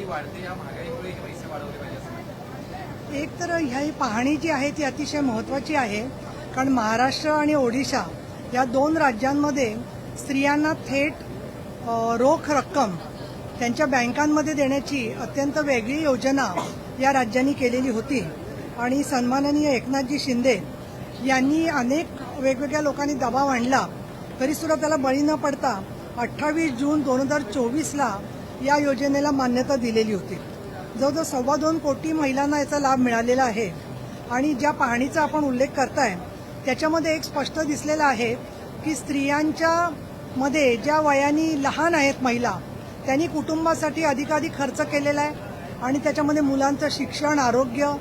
वाढते, या महागाईमुळे हे पैसे वाढवले पाहिजे असं वाटतं? एक तर ही पाहणी जी आहे ती अतिशय महत्त्वाची आहे, कारण महाराष्ट्र आणि ओडिशा या दोन राज्यांमध्ये स्त्रियांना थेट रोख रक्कम त्यांच्या बँकांमध्ये देण्याची अत्यंत वेगळी योजना या राज्यांनी केलेली होती. आणि सन्माननीय एकनाथजी शिंदे यांनी अनेक वेगवेगळ्या लोकांनी दबाव आणला, तरीसुद्धा त्याला बळी न पडता 28 जून 2024ला या योजनेला मान्यता दिलेली होती. जवळजवळ 2.25 कोटी महिलांना याचा लाभ मिळालेला आहे. आणि ज्या पाहणीचा आपण उल्लेख करताय त्याच्यामध्ये एक स्पष्ट दिसलेलं आहे की स्त्रियांच्या मध्ये ज्या वयाने लहान आहेत महिला, त्यांनी कुटुंबासाठी अधिकाधिक खर्च केलेला आहे. आणि त्याच्यामध्ये मुलांचं शिक्षण, आरोग्य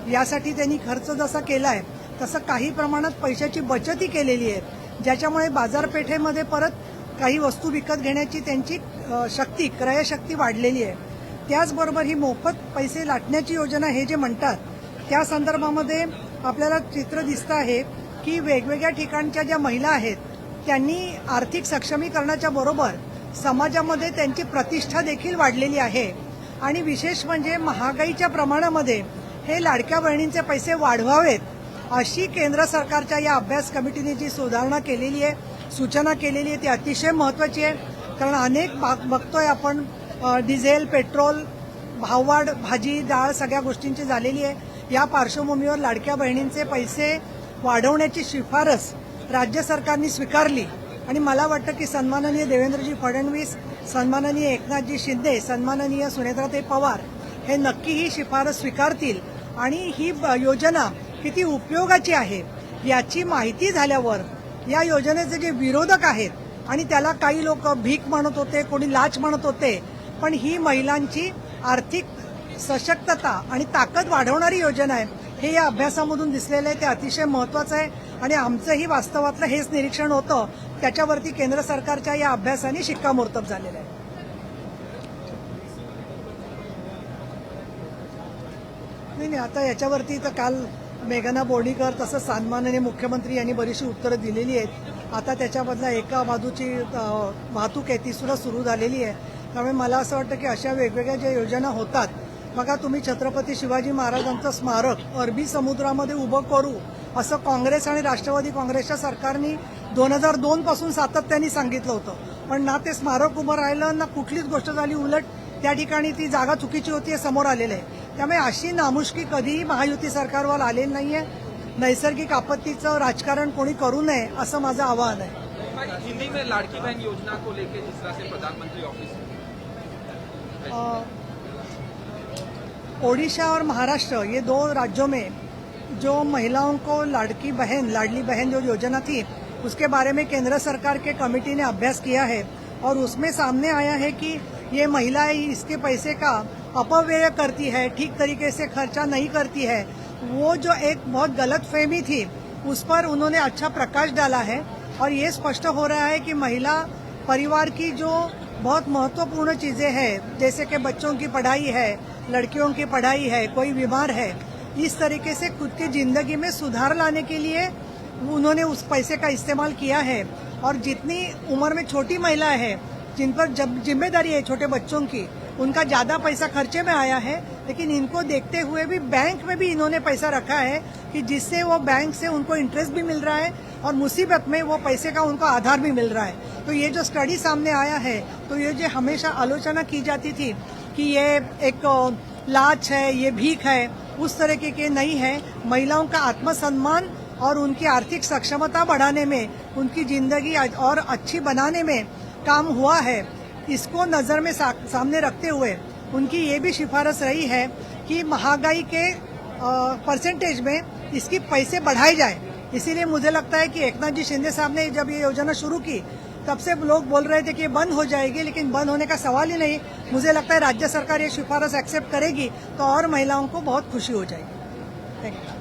यासाठी त्यांनी खर्च जसा केला आहे तसं काही प्रमाणात पैशाची बचतही केलेली आहे, ज्याच्यामुळे बाजारपेठेमध्ये परत काही वस्तू विकत घेण्याची त्यांची शक्ती, क्रयशक्ती वाढलेली आहे. त्याचबरोबर ही मोफत पैसे लाटण्याची योजना हे जे म्हणतात त्या संदर्भामध्ये आपल्याला चित्र दिसतं आहे की वेगवेगळ्या ठिकाणच्या ज्या महिला आहेत त्यांनी आर्थिक सक्षमीकरणाच्या बरोबर समाजामध्ये त्यांची प्रतिष्ठा देखील वाढलेली आहे. आणि विशेष म्हणजे महागाईच्या प्रमाणामध्ये हे लाडक्या बहिणींचे पैसे वाढवावेत अशी केंद्र सरकारच्या या अभ्यास कमिटीने जी सुधारणा केलेली आहे, सूचना केलेली आहे ती अतिशय महत्त्वाची आहे. कारण अनेक बघतोय आपण डिझेल, पेट्रोल भाववाढ, भाजी, डाळ सगळ्या गोष्टींची झालेली आहे. या पार्श्वभूमीवर लाडक्या बहिणींचे पैसे वाढवण्याची शिफारस राज्य सरकारने स्वीकारली. आणि मला वाटतं की सन्माननीय देवेंद्रजी फडणवीस, सन्माननीय एकनाथजी शिंदे, सन्माननीय सुनेत्राताई पवार हे नक्की ही शिफारस स्वीकारतील. आणि ही योजना किती उपयोगाची आहे याची माहिती झाल्यावर या योजनेचे जे विरोधक आहेत, आणि त्याला काही लोक भीक म्हणत होते, कोणी लाच म्हणत होते, पण ही महिलांची आर्थिक सशक्तता आणि ताकद वाढवणारी योजना आहे हे या अभ्यासामधून दिसलेलं आहे. ते अतिशय महत्त्वाचं आहे. आणि आमचंही वास्तवातलं हेच निरीक्षण होतं, त्याच्यावरती केंद्र सरकारच्या या अभ्यासाने शिक्कामोर्तब झालेलं आहे. नाही, आता याच्यावरती तर काल मेघना बोर्डीकर तसंच सन्माननीय मुख्यमंत्री यांनी बरीचशी उत्तरं दिलेली आहेत. आता त्याच्याबदला एका बाजूची वाहतूक आहे ती सुद्धा सुरू झालेली आहे. त्यामुळे मला असं वाटतं की अशा वेगवेगळ्या ज्या योजना होतात, बघा तुम्ही छत्रपती शिवाजी महाराजांचं स्मारक अरबी समुद्रामध्ये उभं करू असं काँग्रेस आणि राष्ट्रवादी काँग्रेसच्या सरकारने 2002 पासून सातत्याने सांगितलं होतं, पण ना ते स्मारक उभं राहिलं ना कुठलीच गोष्ट झाली. उलट त्या ठिकाणी ती जागा चुकीची होती हे समोर आलेलं आहे. त्यामुळे अशी नामुष्की कधीही महायुती सरकारवर आलेली नाहीये. नैसर्गिक आपत्तीचं राजकारण कोणी करू नये असं माझं आवाहन आहे. हिंदी में लाड़की बहन योजना को लेकर जिस तरह से प्रधानमंत्री ऑफिस ओडिशा और महाराष्ट्र ये दो राज्यों में जो महिलाओं को लाड़की बहन, लाडली बहन जो योजना थी उसके बारे में केंद्र सरकार के कमेटी ने अभ्यास किया है और उसमें सामने आया है कि ये महिलाएं इसके पैसे का अपव्यय करती है, ठीक तरीके से खर्चा नहीं करती है. वो जो एक बहुत गलत फहमी थी उस पर उन्होंने अच्छा प्रकाश डाला है. और ये स्पष्ट हो रहा है कि महिला परिवार की जो बहुत महत्वपूर्ण चीजें हैं, जैसे कि बच्चों की पढ़ाई है, लड़कियों की पढ़ाई है, कोई बीमार है, इस तरीके से खुद की जिंदगी में सुधार लाने के लिए उन्होंने उस पैसे का इस्तेमाल किया है. और जितनी उम्र में छोटी महिलाएं हैं जिन पर जिम्मेदारी है छोटे बच्चों की, उनका ज्यादा पैसा खर्चे में आया है. लेकिन इनको देखते हुए भी बैंक में भी इन्होंने पैसा रखा है कि जिससे वो बैंक से उनको इंटरेस्ट भी मिल रहा है और मुसीबत में वो पैसे का उनको आधार भी मिल रहा है. तो ये जो स्टडी सामने आया है, तो ये जो हमेशा आलोचना की जाती थी कि ये एक लाच है, ये भीख है, उस तरह के नहीं है. महिलाओं का आत्मसम्मान और उनकी आर्थिक सक्षमता बढ़ाने में, उनकी जिंदगी और अच्छी बनाने में काम हुआ है. इसको नजर में सामने रखते हुए उनकी ये भी सिफारिश रही है कि महंगाई के परसेंटेज में इसकी पैसे बढ़ाए जाए. इसीलिए मुझे लगता है कि एकनाथ जी शिंदे साहब ने जब ये योजना शुरू की तब से लोग बोल रहे थे कि ये बंद हो जाएगी, लेकिन बंद होने का सवाल ही नहीं. मुझे लगता है राज्य सरकार ये सिफारिश एक्सेप्ट करेगी तो और महिलाओं को बहुत खुशी हो जाएगी. Thank you.